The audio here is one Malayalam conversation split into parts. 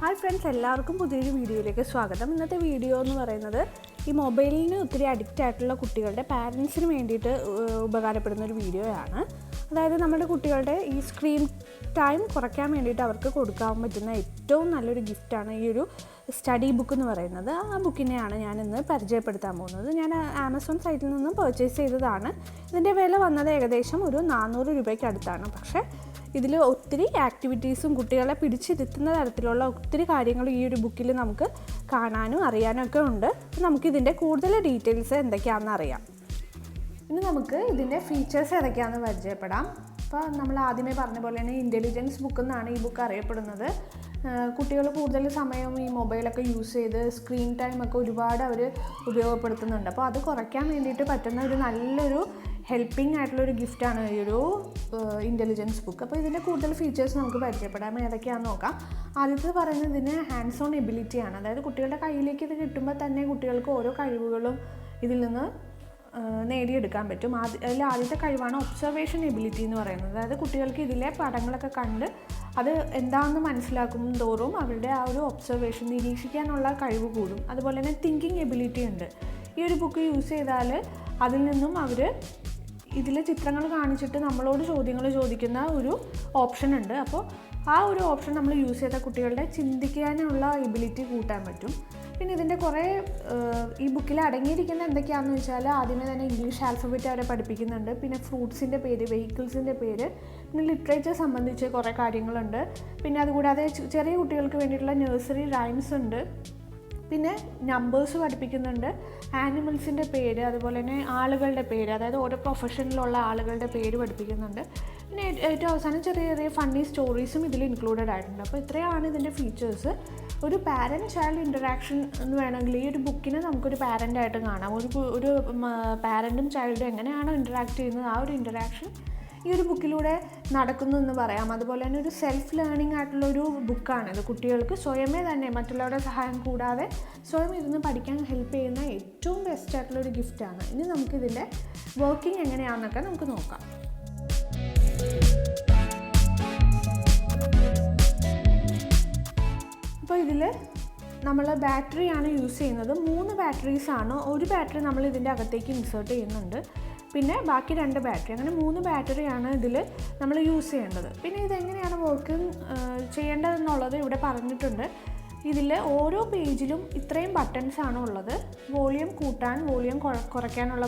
ഹായ് ഫ്രണ്ട്സ്, എല്ലാവർക്കും പുതിയൊരു വീഡിയോയിലേക്ക് സ്വാഗതം. ഇന്നത്തെ വീഡിയോ എന്ന് പറയുന്നത് ഈ മൊബൈലിന് ഒത്തിരി അഡിക്റ്റ് ആയിട്ടുള്ള കുട്ടികളുടെ പാരൻസിന് വേണ്ടിയിട്ട് ഉപകാരപ്പെടുന്ന ഒരു വീഡിയോ ആണ്. അതായത് നമ്മുടെ കുട്ടികളുടെ ഈ സ്ക്രീൻ ടൈം കുറയ്ക്കാൻ വേണ്ടിയിട്ട് അവർക്ക് കൊടുക്കാൻ പറ്റുന്ന ഏറ്റവും നല്ലൊരു ഗിഫ്റ്റാണ് ഈ ഒരു സ്റ്റഡി ബുക്ക് എന്ന് പറയുന്നത്. ആ ബുക്കിനെയാണ് ഞാൻ ഇന്ന് പരിചയപ്പെടുത്താൻ പോകുന്നത്. ഞാൻ ആമസോൺ സൈറ്റിൽ നിന്നും പർച്ചേസ് ചെയ്തതാണ്. ഇതിൻ്റെ വില വന്നത് ഏകദേശം ഒരു 400 രൂപയ്ക്ക് അടുത്താണ്. പക്ഷേ ഇതിൽ ഒത്തിരി ആക്ടിവിറ്റീസും കുട്ടികളെ പിടിച്ചിരുത്തുന്ന തരത്തിലുള്ള ഒത്തിരി കാര്യങ്ങൾ ഈ ഒരു ബുക്കിൽ നമുക്ക് കാണാനും അറിയാനും ഒക്കെ ഉണ്ട്. നമുക്കിതിൻ്റെ കൂടുതൽ ഡീറ്റെയിൽസ് എന്തൊക്കെയാണെന്ന് അറിയാം. ഇനി നമുക്ക് ഇതിൻ്റെ ഫീച്ചേഴ്സ് ഏതൊക്കെയാണെന്ന് പരിചയപ്പെടാം. അപ്പോൾ നമ്മൾ ആദ്യമേ പറഞ്ഞ പോലെ തന്നെ ഇൻ്റലിജൻസ് ബുക്ക് എന്നാണ് ഈ ബുക്ക് അറിയപ്പെടുന്നത്. കുട്ടികൾ കൂടുതൽ സമയം ഈ മൊബൈലൊക്കെ യൂസ് ചെയ്ത് സ്ക്രീൻ ടൈമൊക്കെ ഒരുപാട് അവർ ഉപയോഗപ്പെടുത്തുന്നുണ്ട്. അപ്പോൾ അത് കുറയ്ക്കാൻ വേണ്ടിയിട്ട് പറ്റുന്ന ഒരു നല്ലൊരു ഹെൽപ്പിംഗ് ആയിട്ടുള്ളൊരു ഗിഫ്റ്റാണ് ഈ ഒരു ഇൻ്റലിജൻസ് ബുക്ക്. അപ്പോൾ ഇതിൻ്റെ കൂടുതൽ ഫീച്ചേഴ്സ് നമുക്ക് പരിചയപ്പെടാം. ഏതൊക്കെയാണെന്ന് നോക്കാം. ആദ്യത്തെ പറയുന്നത് ഇതിന് ഹാൻഡ്സ് ഓൺ എബിലിറ്റിയാണ്. അതായത് കുട്ടികളുടെ കയ്യിലേക്ക് ഇത് കിട്ടുമ്പോൾ തന്നെ കുട്ടികൾക്ക് ഓരോ കഴിവുകളും ഇതിൽ നിന്ന് നേടിയെടുക്കാൻ പറ്റും. അതിൽ ആദ്യത്തെ കഴിവാണ് ഒബ്സർവേഷൻ എബിലിറ്റി എന്ന് പറയുന്നത്. അതായത് കുട്ടികൾക്ക് ഇതിലെ പടങ്ങളൊക്കെ കണ്ട് അത് എന്താണെന്ന് മനസ്സിലാക്കും തോറും അവരുടെ ആ ഒരു ഒബ്സർവേഷൻ നിരീക്ഷിക്കാനുള്ള കഴിവ് കൂടും. അതുപോലെ തന്നെ തിങ്കിങ് എബിലിറ്റി ഉണ്ട്. ഈ ഒരു ബുക്ക് യൂസ് ചെയ്താൽ അതിൽ നിന്നും അവർ ഇതിലെ ചിത്രങ്ങൾ കാണിച്ചിട്ട് നമ്മളോട് ചോദ്യങ്ങൾ ചോദിക്കുന്ന ഒരു ഓപ്ഷൻ ഉണ്ട്. അപ്പോൾ ആ ഒരു ഓപ്ഷൻ നമ്മൾ യൂസ് ചെയ്ത കുട്ടികളുടെ ചിന്തിക്കാനുള്ള എബിലിറ്റി കൂട്ടാൻ പറ്റും. പിന്നെ ഇതിൻ്റെ കുറേ ഈ ബുക്കിൽ അടങ്ങിയിരിക്കുന്ന എന്തൊക്കെയാണെന്ന് വെച്ചാൽ ആദ്യമേ തന്നെ ഇംഗ്ലീഷ് ആൽഫബറ്റ് അവരെ പഠിപ്പിക്കുന്നുണ്ട്. പിന്നെ ഫ്രൂട്ട്സിൻ്റെ പേര്, വെഹിക്കിൾസിൻ്റെ പേര്, പിന്നെ ലിറ്ററേച്ചർ സംബന്ധിച്ച് കുറേ കാര്യങ്ങളുണ്ട്. പിന്നെ അതുകൂടാതെ ചെറിയ കുട്ടികൾക്ക് വേണ്ടിയിട്ടുള്ള നഴ്സറി റൈംസ് ഉണ്ട്. പിന്നെ നമ്പേഴ്സ് പഠിപ്പിക്കുന്നുണ്ട്, ആനിമൽസിൻ്റെ പേര്, അതുപോലെ തന്നെ ആളുകളുടെ പേര്, അതായത് ഓരോ പ്രൊഫഷനിലുള്ള ആളുകളുടെ പേര് പഠിപ്പിക്കുന്നുണ്ട്. പിന്നെ ഏറ്റവും അവസാനം ചെറിയ ചെറിയ ഫണ്ണി സ്റ്റോറീസും ഇതിൽ ഇൻക്ലൂഡഡ് ആയിട്ടുണ്ട്. അപ്പോൾ ഇത്രയാണ് ഇതിൻ്റെ ഫീച്ചേഴ്സ്. ഒരു പാരൻറ്റ് ചൈൽഡ് ഇൻ്ററാക്ഷൻ എന്ന് വേണമെങ്കിൽ ഈ ഒരു ബുക്കിനെ നമുക്കൊരു പാരൻ്റായിട്ട് കാണാം. ഒരു പാരൻറ്റും ചൈൽഡും എങ്ങനെയാണോ ഇൻ്ററാക്ട് ചെയ്യുന്നത് ആ ഒരു ഇൻ്ററാക്ഷൻ ഈ ഒരു ബുക്കിലൂടെ നടക്കുന്നു എന്ന് പറയാം. അതുപോലെ തന്നെ ഒരു സെൽഫ് ലേണിംഗ് ആയിട്ടുള്ളൊരു ബുക്കാണിത്. കുട്ടികൾക്ക് സ്വയമേ തന്നെ മറ്റുള്ളവരുടെ സഹായം കൂടാതെ സ്വയം ഇരുന്ന് പഠിക്കാൻ ഹെൽപ്പ് ചെയ്യുന്ന ഏറ്റവും ബെസ്റ്റ് ആയിട്ടുള്ളൊരു ഗിഫ്റ്റാണ്. ഇനി നമുക്കിതിൻ്റെ വർക്കിംഗ് എങ്ങനെയാണെന്നൊക്കെ നമുക്ക് നോക്കാം. അപ്പോൾ ഇതിൽ നമ്മൾ ബാറ്ററിയാണ് യൂസ് ചെയ്യുന്നത്. 3 ബാറ്ററീസാണ്. ഒരു ബാറ്ററി നമ്മൾ ഇതിൻ്റെ അകത്തേക്ക് ഇൻസേർട്ട് ചെയ്യുന്നുണ്ട്. പിന്നെ ബാക്കി 2 ബാറ്ററി, അങ്ങനെ 3 ബാറ്ററിയാണ് ഇതിൽ നമ്മൾ യൂസ് ചെയ്യേണ്ടത്. പിന്നെ ഇതെങ്ങനെയാണ് വർക്കിംഗ് ചെയ്യേണ്ടതെന്നുള്ളത് ഇവിടെ പറഞ്ഞിട്ടുണ്ട്. ഇതിൽ ഓരോ പേജിലും ഇത്രയും ബട്ടൺസാണ് ഉള്ളത്. വോളിയം കൂട്ടാൻ, വോളിയം കുറയ്ക്കാനുള്ള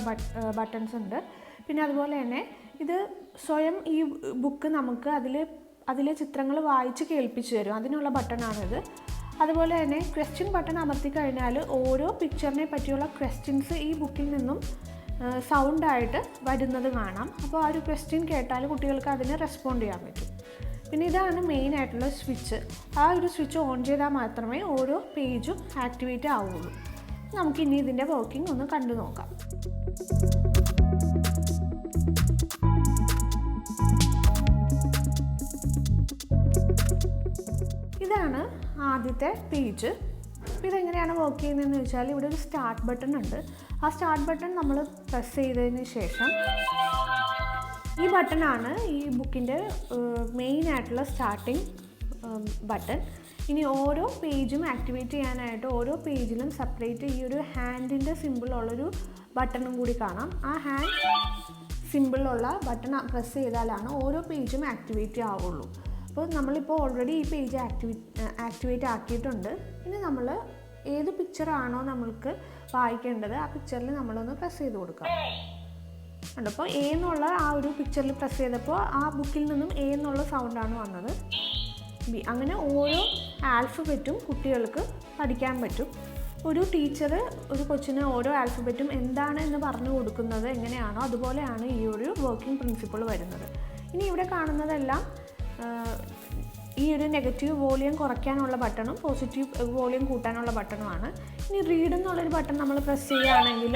ബട്ടൺസ് ഉണ്ട്. പിന്നെ അതുപോലെ തന്നെ ഇത് സ്വയം ഈ ബുക്ക് നമുക്ക് അതിലെ ചിത്രങ്ങൾ വായിച്ച് കേൾപ്പിച്ച് തരും. അതിനുള്ള ബട്ടണാണിത്. അതുപോലെ തന്നെ ക്വസ്റ്റ്യൻ ബട്ടൺ അമർത്തി കഴിഞ്ഞാൽ ഓരോ പിക്ചറിനെ പറ്റിയുള്ള ക്വസ്റ്റ്യൻസ് ഈ ബുക്കിൽ നിന്നും സൗണ്ടായിട്ട് വരുന്നത് കാണാം. അപ്പോൾ ആ ഒരു ക്വസ്റ്റ്യൻ കേട്ടാൽ കുട്ടികൾക്ക് അതിന് റെസ്പോണ്ട് ചെയ്യാൻ പറ്റും. പിന്നെ ഇതാണ് മെയിൻ ആയിട്ടുള്ള സ്വിച്ച്. ആ ഒരു സ്വിച്ച് ഓൺ ചെയ്താൽ മാത്രമേ ഓരോ പേജും ആക്ടിവേറ്റ് ആവുള്ളൂ. നമുക്കിനി ഇതിൻ്റെ വർക്കിംഗ് ഒന്ന് കണ്ടു നോക്കാം. ഇതാണ് ആദ്യത്തെ പേജ്. അപ്പോൾ ഇതെങ്ങനെയാണ് വർക്ക് ചെയ്യുന്നതെന്ന് വെച്ചാൽ ഇവിടെ ഒരു സ്റ്റാർട്ട് ബട്ടൺ ഉണ്ട്. ആ സ്റ്റാർട്ട് ബട്ടൺ നമ്മൾ പ്രസ് ചെയ്തതിന് ശേഷം ഈ ബട്ടണാണ് ഈ ബുക്കിൻ്റെ മെയിൻ ആയിട്ടുള്ള സ്റ്റാർട്ടിങ് ബട്ടൺ. ഇനി ഓരോ പേജും ആക്ടിവേറ്റ് ചെയ്യാനായിട്ട് ഓരോ പേജിലും സെപ്പറേറ്റ് ഈ ഒരു ഹാൻഡിൻ്റെ സിമ്പിളുള്ളൊരു ബട്ടണും കൂടി കാണാം. ആ ഹാൻഡ് സിമ്പിളുള്ള ബട്ടൺ പ്രസ് ചെയ്താലാണ് ഓരോ പേജും ആക്ടിവേറ്റ് ആവുള്ളൂ. അപ്പോൾ നമ്മളിപ്പോൾ ഓൾറെഡി ഈ പേജ് ആക്ടിവേറ്റ് ആക്കിയിട്ടുണ്ട്. ഇനി നമ്മൾ ഏത് പിക്ചറാണോ നമ്മൾക്ക് വായിക്കേണ്ടത് ആ പിക്ചറിൽ നമ്മളൊന്ന് പ്രസ് ചെയ്ത് കൊടുക്കാം. അപ്പോൾ എ എന്നുള്ള ആ ഒരു പിക്ചറിൽ പ്രസ് ചെയ്തപ്പോൾ ആ ബുക്കിൽ നിന്നും എ എന്നുള്ള സൗണ്ടാണ് വന്നത്. ബി, അങ്ങനെ ഓരോ ആൽഫബറ്റും കുട്ടികൾക്ക് പഠിക്കാൻ പറ്റും. ഒരു ടീച്ചർ ഒരു കൊച്ചിന് ഓരോ ആൽഫബറ്റും എന്താണ് എന്ന് പറഞ്ഞു കൊടുക്കുന്നത് എങ്ങനെയാണോ അതുപോലെയാണ് ഈ ഒരു വർക്കിംഗ് പ്രിൻസിപ്പിൾ വരുന്നത്. ഇനി ഇവിടെ കാണുന്നതെല്ലാം ഈ ഒരു നെഗറ്റീവ് വോളിയം കുറയ്ക്കാനുള്ള ബട്ടണും പോസിറ്റീവ് വോളിയം കൂട്ടാനുള്ള ബട്ടണുമാണ്. ഇനി റീഡ് എന്നുള്ളൊരു ബട്ടൺ നമ്മൾ പ്രസ് ചെയ്യുകയാണെങ്കിൽ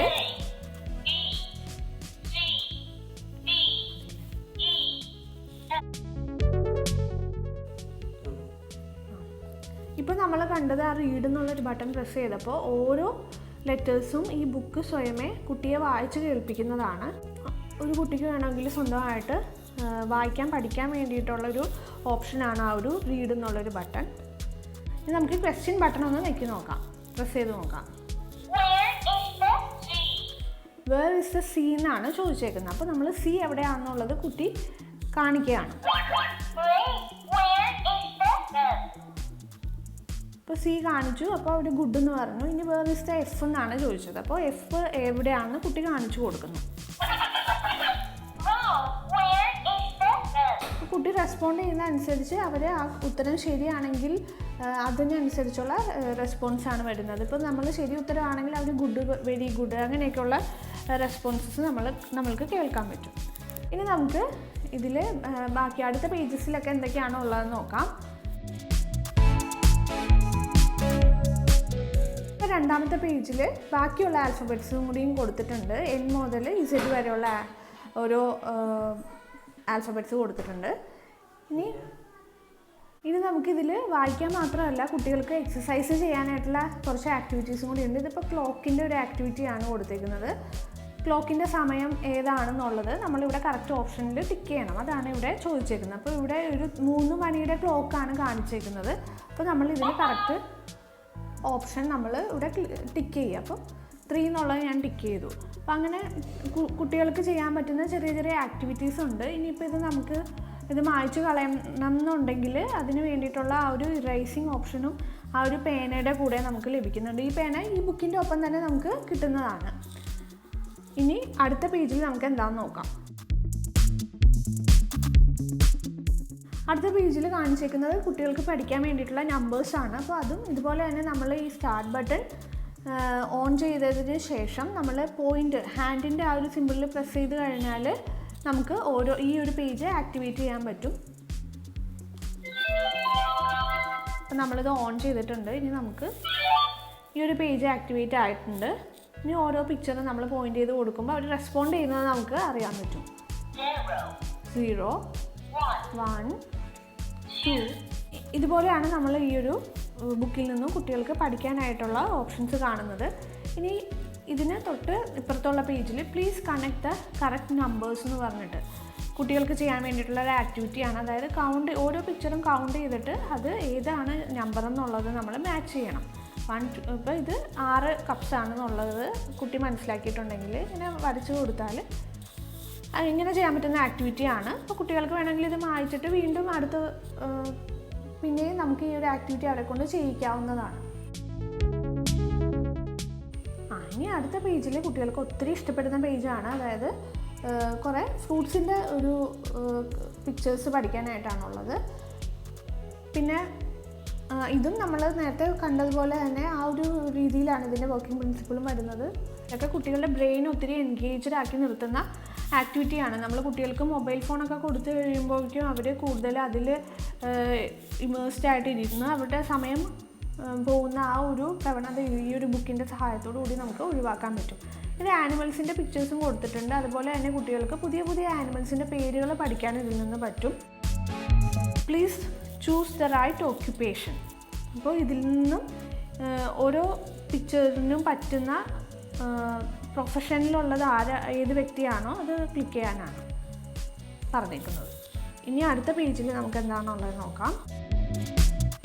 ഇപ്പോൾ നമ്മൾ കണ്ടത് ആ റീഡ് എന്നുള്ളൊരു ബട്ടൺ പ്രസ് ചെയ്തപ്പോൾ ഓരോ ലെറ്റേഴ്സും ഈ ബുക്ക് സ്വയമേ കുട്ടിയെ വായിച്ച് കേൾപ്പിക്കുന്നതാണ്. ഒരു കുട്ടിക്ക് വേണമെങ്കിൽ സ്വന്തമായിട്ട് വായിക്കാൻ പഠിക്കാൻ വേണ്ടിയിട്ടുള്ളൊരു ഓപ്ഷനാണ് ആ ഒരു റീഡ് എന്നുള്ളൊരു ബട്ടൺ. ഇനി നമുക്ക് ക്വസ്റ്റ്യൻ ബട്ടൺ ഒന്ന് നെക്കി നോക്കാം, പ്രസ് ചെയ്ത് നോക്കാം. വേർ ഇസ് ദ സി എന്നാണ് ചോദിച്ചേക്കുന്നത്. അപ്പോൾ നമ്മൾ സി എവിടെയാണെന്നുള്ളത് കുട്ടി കാണിക്കുകയാണ്. അപ്പോൾ സി കാണിച്ചു, അപ്പോൾ അവർ ഗുഡ് എന്ന് പറഞ്ഞു. ഇനി വേർ ഇസ് ദ എഫ് എന്നാണ് ചോദിച്ചത്. അപ്പോൾ എഫ് എവിടെയാണെന്ന് കുട്ടി കാണിച്ചു കൊടുക്കുന്നു. കുട്ടി റെസ്പോണ്ട് ചെയ്യുന്ന അനുസരിച്ച് അവർ ആ ഉത്തരം ശരിയാണെങ്കിൽ അതിനനുസരിച്ചുള്ള റെസ്പോൺസാണ് വരുന്നത്. ഇപ്പോൾ നമ്മൾ ശരി ഉത്തരവാണെങ്കിൽ അവർ ഗുഡ്, വെരി ഗുഡ്, അങ്ങനെയൊക്കെയുള്ള റെസ്പോൺസസ് നമ്മൾക്ക് കേൾക്കാൻ പറ്റും. ഇനി നമുക്ക് ഇതിൽ ബാക്കി അടുത്ത പേജസിലൊക്കെ എന്തൊക്കെയാണോ ഉള്ളതെന്ന് നോക്കാം. ഇപ്പോൾ രണ്ടാമത്തെ പേജിൽ ബാക്കിയുള്ള ആൽഫബറ്റ്സും കൂടിയും കൊടുത്തിട്ടുണ്ട്. എൻ മുതൽ ഇസഡ് വരെയുള്ള ഓരോ ആൽഫബറ്റ്സ് കൊടുത്തിട്ടുണ്ട്. ഇനി നമുക്കിതിൽ വായിക്കാൻ മാത്രമല്ല കുട്ടികൾക്ക് എക്സസൈസ് ചെയ്യാനായിട്ടുള്ള കുറച്ച് ആക്ടിവിറ്റീസും കൂടി ഉണ്ട്. ഇതിപ്പോൾ ക്ലോക്കിൻ്റെ ഒരു ആക്ടിവിറ്റിയാണ് കൊടുത്തേക്കുന്നത്. ക്ലോക്കിൻ്റെ സമയം ഏതാണെന്നുള്ളത് നമ്മളിവിടെ കറക്റ്റ് ഓപ്ഷനിൽ ടിക്ക് ചെയ്യണം. അതാണ് ഇവിടെ ചോദിച്ചേക്കുന്നത്. അപ്പോൾ ഇവിടെ ഒരു 3 മണിയുടെ ക്ലോക്കാണ് കാണിച്ചേക്കുന്നത്. അപ്പോൾ നമ്മൾ ഇതിൽ കറക്റ്റ് ഓപ്ഷൻ നമ്മൾ ഇവിടെ ടിക്ക് ചെയ്യുക. അപ്പോൾ 3 എന്നുള്ളത് ഞാൻ ടിക്ക് ചെയ്തു. അപ്പോൾ അങ്ങനെ കുട്ടികൾക്ക് ചെയ്യാൻ പറ്റുന്ന ചെറിയ ചെറിയ ആക്ടിവിറ്റീസ് ഉണ്ട്. ഇനിയിപ്പോൾ ഇത് മായ്ച്ചു കളയണം എന്നുണ്ടെങ്കിൽ അതിന് വേണ്ടിയിട്ടുള്ള ആ ഒരു ഇറേസിങ് ഓപ്ഷനും ആ ഒരു പേനയുടെ കൂടെ നമുക്ക് ലഭിക്കുന്നുണ്ട്. ഈ പേന ഈ ബുക്കിൻ്റെ ഒപ്പം തന്നെ നമുക്ക് കിട്ടുന്നതാണ്. ഇനി അടുത്ത പേജിൽ നമുക്ക് എന്താണെന്ന് നോക്കാം. അടുത്ത പേജിൽ കാണിച്ചേക്കുന്നത് കുട്ടികൾക്ക് പഠിക്കാൻ വേണ്ടിയിട്ടുള്ള നമ്പേഴ്സാണ്. അപ്പോൾ അതും ഇതുപോലെ തന്നെ നമ്മൾ ഈ സ്റ്റാർട്ട് ബട്ടൺ ഓൺ ചെയ്തതിന് ശേഷം നമ്മൾ പോയിൻ്റ് ഹാൻഡിൻ്റെ ആ ഒരു സിമ്പിളിൽ പ്രസ് ചെയ്ത് കഴിഞ്ഞാൽ നമുക്ക് ഈ ഒരു പേജ് ആക്ടിവേറ്റ് ചെയ്യാൻ പറ്റും. അപ്പം നമ്മളിത് ഓൺ ചെയ്തിട്ടുണ്ട്. ഇനി നമുക്ക് ഈ ഒരു പേജ് ആക്ടിവേറ്റ് ആയിട്ടുണ്ട്. ഇനി ഓരോ പിക്ചറും നമ്മൾ പോയിൻ്റ് ചെയ്ത് കൊടുക്കുമ്പോൾ അവർ റെസ്പോണ്ട് ചെയ്യുന്നത് നമുക്ക് അറിയാൻ പറ്റും. 0, 1, 2 ഇതുപോലെയാണ് നമ്മൾ ഈ ഒരു ബുക്കിൽ നിന്നും കുട്ടികൾക്ക് പഠിക്കാനായിട്ടുള്ള ഓപ്ഷൻസ് കാണുന്നത്. ഇനി ഇതിന് തൊട്ട് ഇപ്പുറത്തുള്ള പേജിൽ please connect the correct numbers എന്ന് പറഞ്ഞിട്ട് കുട്ടികൾക്ക് ചെയ്യാൻ വേണ്ടിയിട്ടുള്ള ഒരു ആക്ടിവിറ്റിയാണ്. അതായത് ഓരോ പിക്ചറും കൗണ്ട് ചെയ്തിട്ട് അത് ഏതാണ് നമ്പർ എന്നുള്ളത് നമ്മൾ മാച്ച് ചെയ്യണം. 1, 2 ഇപ്പോൾ ഇത് 6 കപ്സ് ആണെന്നുള്ളത് കുട്ടി മനസ്സിലാക്കിയിട്ടുണ്ടെങ്കിൽ ഇങ്ങനെ വരച്ചു കൊടുത്താൽ ഇങ്ങനെ ചെയ്യാൻ പറ്റുന്ന ആക്ടിവിറ്റിയാണ്. അപ്പോൾ കുട്ടികൾക്ക് വേണമെങ്കിൽ ഇത് മായ്ച്ചിട്ട് വീണ്ടും പിന്നെയും നമുക്ക് ഈ ഒരു ആക്ടിവിറ്റി അവരെ കൊണ്ട് ചെയ്യിക്കാവുന്നതാണ്. ഇനി അടുത്ത പേജിൽ കുട്ടികൾക്ക് ഒത്തിരി ഇഷ്ടപ്പെടുന്ന പേജാണ്. അതായത് കുറേ ഫ്രൂട്ട്സിൻ്റെ ഒരു പിക്ചേഴ്സ് പഠിക്കാനായിട്ടാണുള്ളത്. പിന്നെ ഇതും നമ്മൾ നേരത്തെ കണ്ടതുപോലെ തന്നെ ആ ഒരു രീതിയിലാണ് ഇതിൻ്റെ വർക്കിംഗ് പ്രിൻസിപ്പിളും വരുന്നത്. ഇതൊക്കെ കുട്ടികളുടെ ബ്രെയിൻ ഒത്തിരി എൻഗേജ്ഡ് ആക്കി നിർത്തുന്ന ആക്ടിവിറ്റിയാണ്. നമ്മൾ കുട്ടികൾക്ക് മൊബൈൽ ഫോണൊക്കെ കൊടുത്തു കഴിയുമ്പോഴേക്കും അവർ കൂടുതൽ അതിൽ ഇമേഴ്സ്ഡ് ആയിട്ട് ഇരുന്ന് അവരുടെ സമയം പോകുന്ന ആ ഒരു പ്രവണത ഈ ഒരു ബുക്കിൻ്റെ സഹായത്തോടു കൂടി നമുക്ക് ഒഴിവാക്കാൻ പറ്റും. ഇത് ആനിമൽസിൻ്റെ പിക്ചേഴ്സും കൊടുത്തിട്ടുണ്ട്. അതുപോലെ തന്നെ കുട്ടികൾക്ക് പുതിയ പുതിയ ആനിമൽസിൻ്റെ പേരുകൾ പഠിക്കാൻ ഇതിൽ നിന്ന് പറ്റും. Please choose the right occupation. അപ്പോൾ ഇതിൽ നിന്നും ഓരോ പിക്ചറിനും പറ്റുന്ന പ്രൊഫഷനിലുള്ളത് ഏത് വ്യക്തിയാണോ അത് ക്ലിക്ക് ചെയ്യാനാണ് പറഞ്ഞിരിക്കുന്നത്. ഇനി അടുത്ത പേജിൽ നമുക്ക് എന്താണെന്നുള്ളത് നോക്കാം.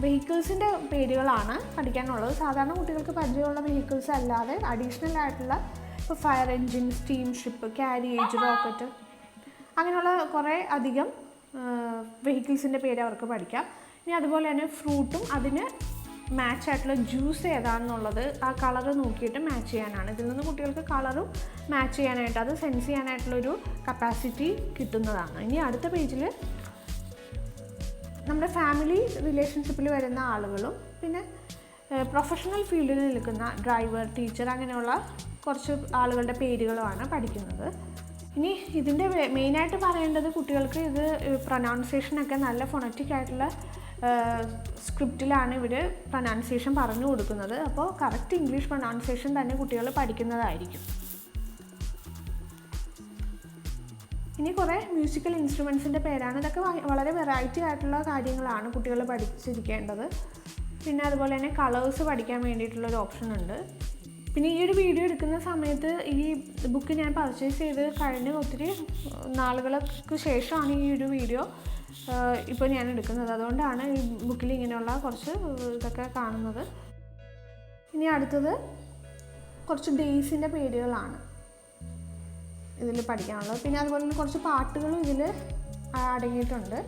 വെഹിക്കിൾസിൻ്റെ പേരുകളാണ് പഠിക്കാനുള്ളത്. സാധാരണ കുട്ടികൾക്ക് പരിചയമുള്ള വെഹിക്കിൾസ് അല്ലാതെ അഡീഷണൽ ആയിട്ടുള്ള ഇപ്പോൾ fire engine, steam ship, carriage, rocket അങ്ങനെയുള്ള കുറേ അധികം വെഹിക്കിൾസിൻ്റെ പേര് അവർക്ക് പഠിക്കാം. ഇനി അതുപോലെ തന്നെ ഫ്രൂട്ടും അതിന് മാച്ച് ആയിട്ടുള്ള ജ്യൂസ് ഏതാണെന്നുള്ളത് ആ കളറ് നോക്കിയിട്ട് മാച്ച് ചെയ്യാനാണ്. ഇതിൽ നിന്ന് കുട്ടികൾക്ക് കളറും മാച്ച് ചെയ്യാനായിട്ട് അത് സെൻസ് ചെയ്യാനായിട്ടുള്ളൊരു കപ്പാസിറ്റി കിട്ടുന്നതാണ്. ഇനി അടുത്ത പേജിൽ നമ്മുടെ ഫാമിലി റിലേഷൻഷിപ്പിൽ വരുന്ന ആളുകളും പിന്നെ പ്രൊഫഷണൽ ഫീൽഡിൽ നിൽക്കുന്ന ഡ്രൈവർ, ടീച്ചർ അങ്ങനെയുള്ള കുറച്ച് ആളുകളുടെ പേരുകളുമാണ് പഠിക്കുന്നത്. ഇനി ഇതിൻ്റെ മെയിനായിട്ട് പറയേണ്ടത് കുട്ടികൾക്ക് ഇത് പ്രൊനൗൺസിയേഷനൊക്കെ നല്ല ഫൊണറ്റിക് ആയിട്ടുള്ള സ്ക്രിപ്റ്റിലാണ് ഇവർ പ്രൊനൗൺസിയേഷൻ പറഞ്ഞു കൊടുക്കുന്നത്. അപ്പോൾ കറക്റ്റ് ഇംഗ്ലീഷ് പ്രൊനൗൺസിയേഷൻ തന്നെ കുട്ടികൾ പഠിക്കുന്നതായിരിക്കും. ഇനി കുറേ മ്യൂസിക്കൽ ഇൻസ്ട്രുമെൻസിൻ്റെ പേരാണ്. ഇതൊക്കെ വളരെ വെറൈറ്റി ആയിട്ടുള്ള കാര്യങ്ങളാണ് കുട്ടികൾ പഠിച്ചിരിക്കേണ്ടത്. പിന്നെ അതുപോലെ തന്നെ കളേഴ്സ് പഠിക്കാൻ വേണ്ടിയിട്ടുള്ളൊരു ഓപ്ഷൻ ഉണ്ട്. പിന്നെ ഈ ഒരു വീഡിയോ എടുക്കുന്ന സമയത്ത് ഈ ബുക്ക് ഞാൻ പർച്ചേസ് ചെയ്ത് കഴിഞ്ഞ് ഒത്തിരി നാളുകൾക്ക് ശേഷമാണ് ഈ ഒരു വീഡിയോ ഇപ്പോൾ ഞാൻ എടുക്കുന്നത്. അതുകൊണ്ടാണ് ഈ ബുക്കിൽ ഇങ്ങനെയുള്ള കുറച്ച് ഇതൊക്കെ കാണുന്നത്. ഇനി അടുത്തത് കുറച്ച് ഡേയ്സിൻ്റെ പേരുകളാണ് ഇതിൽ പഠിക്കാനുള്ളത്. പിന്നെ അതുപോലെ തന്നെ കുറച്ച് പാട്ടുകളും ഇതിൽ അടങ്ങിയിട്ടുണ്ട്.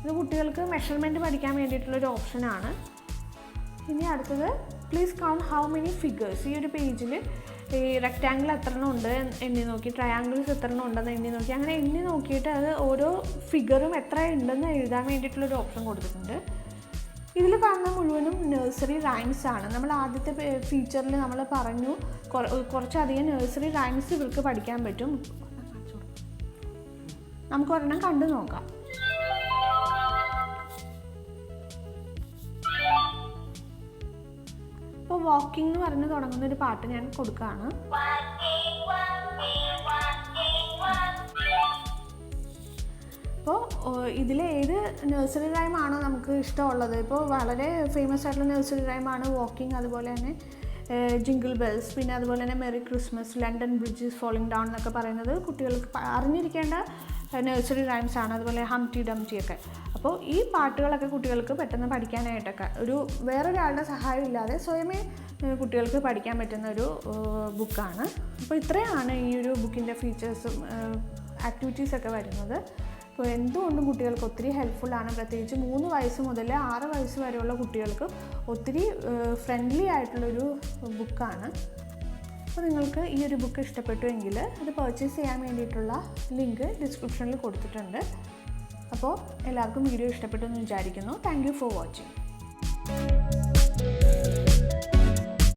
ഇത് കുട്ടികൾക്ക് മെഷർമെൻറ്റ് പഠിക്കാൻ വേണ്ടിയിട്ടുള്ളൊരു ഓപ്ഷനാണ്. ഇനി അടുത്തത് please count how many figures. ഈ ഒരു പേജിൽ ഈ റെക്റ്റാങ്കിൾ എത്ര എണ്ണം ഉണ്ട് എണ്ണി നോക്കി, ട്രയാങ്കിൾസ് എത്ര എണ്ണം ഉണ്ടെന്ന് എണ്ണി നോക്കി, അങ്ങനെ എണ്ണി നോക്കിയിട്ട് അത് ഓരോ ഫിഗറും എത്ര ഉണ്ടെന്ന് എഴുതാൻ വേണ്ടിയിട്ടുള്ളൊരു ഓപ്ഷൻ കൊടുത്തിട്ടുണ്ട്. ഇതിൽ കാണുന്ന മുഴുവനും നഴ്സറി റൈംസ് ആണ്. നമ്മൾ ആദ്യത്തെ ഫീച്ചറിൽ നമ്മൾ പറഞ്ഞു കുറച്ചധികം നഴ്സറി റൈംസ് ഇവർക്ക് പഠിക്കാൻ പറ്റും. നമുക്ക് ഒരെണ്ണം കണ്ടു നോക്കാം. ഇപ്പോൾ വാക്കിംഗ് എന്ന് പറഞ്ഞ് തുടങ്ങുന്ന ഒരു പാട്ട് ഞാൻ കൊടുക്കുകയാണ്. അപ്പോൾ ഇതിൽ ഏത് നഴ്സറി റൈമാണോ നമുക്ക് ഇഷ്ടമുള്ളത്, ഇപ്പോൾ വളരെ ഫേമസ് ആയിട്ടുള്ള നഴ്സറി റൈമാണ് വാക്കിംഗ്, അതുപോലെ തന്നെ ജിംഗിൾ ബെൽസ്, പിന്നെ അതുപോലെ തന്നെ merry Christmas, London bridges falling down എന്നൊക്കെ പറയുന്നത് കുട്ടികൾക്ക് അറിഞ്ഞിരിക്കേണ്ട നഴ്സറി റൈംസ് ആണ്. അതുപോലെ ഹംറ്റി ഡംറ്റി ഒക്കെ. അപ്പോൾ ഈ പാട്ടുകളൊക്കെ കുട്ടികൾക്ക് പെട്ടെന്ന് പഠിക്കാനായിട്ടൊക്കെ വേറൊരാളുടെ സഹായം ഇല്ലാതെ സ്വയമേ കുട്ടികൾക്ക് പഠിക്കാൻ പറ്റുന്ന ഒരു ബുക്കാണ്. അപ്പോൾ ഇത്രയാണ് ഈ ഒരു ബുക്കിൻ്റെ ഫീച്ചേഴ്സും ആക്ടിവിറ്റീസൊക്കെ വരുന്നത്. അപ്പോൾ എന്തുകൊണ്ടും കുട്ടികൾക്ക് ഒത്തിരി ഹെൽപ്ഫുള്ളാണ്. പ്രത്യേകിച്ച് 3 വയസ്സ് മുതൽ 6 വയസ്സ് വരെയുള്ള കുട്ടികൾക്ക് ഒത്തിരി ഫ്രണ്ട്ലി ആയിട്ടുള്ളൊരു ബുക്കാണ്. അപ്പോൾ നിങ്ങൾക്ക് ഈ ഒരു ബുക്ക് ഇഷ്ടപ്പെട്ടുവെങ്കിൽ അത് പർച്ചേസ് ചെയ്യാൻ വേണ്ടിയിട്ടുള്ള ലിങ്ക് ഡിസ്ക്രിപ്ഷനിൽ കൊടുത്തിട്ടുണ്ട്. അപ്പോൾ എല്ലാവർക്കും വീഡിയോ ഇഷ്ടപ്പെട്ടു എന്ന് വിചാരിക്കുന്നു. Thank you for watching.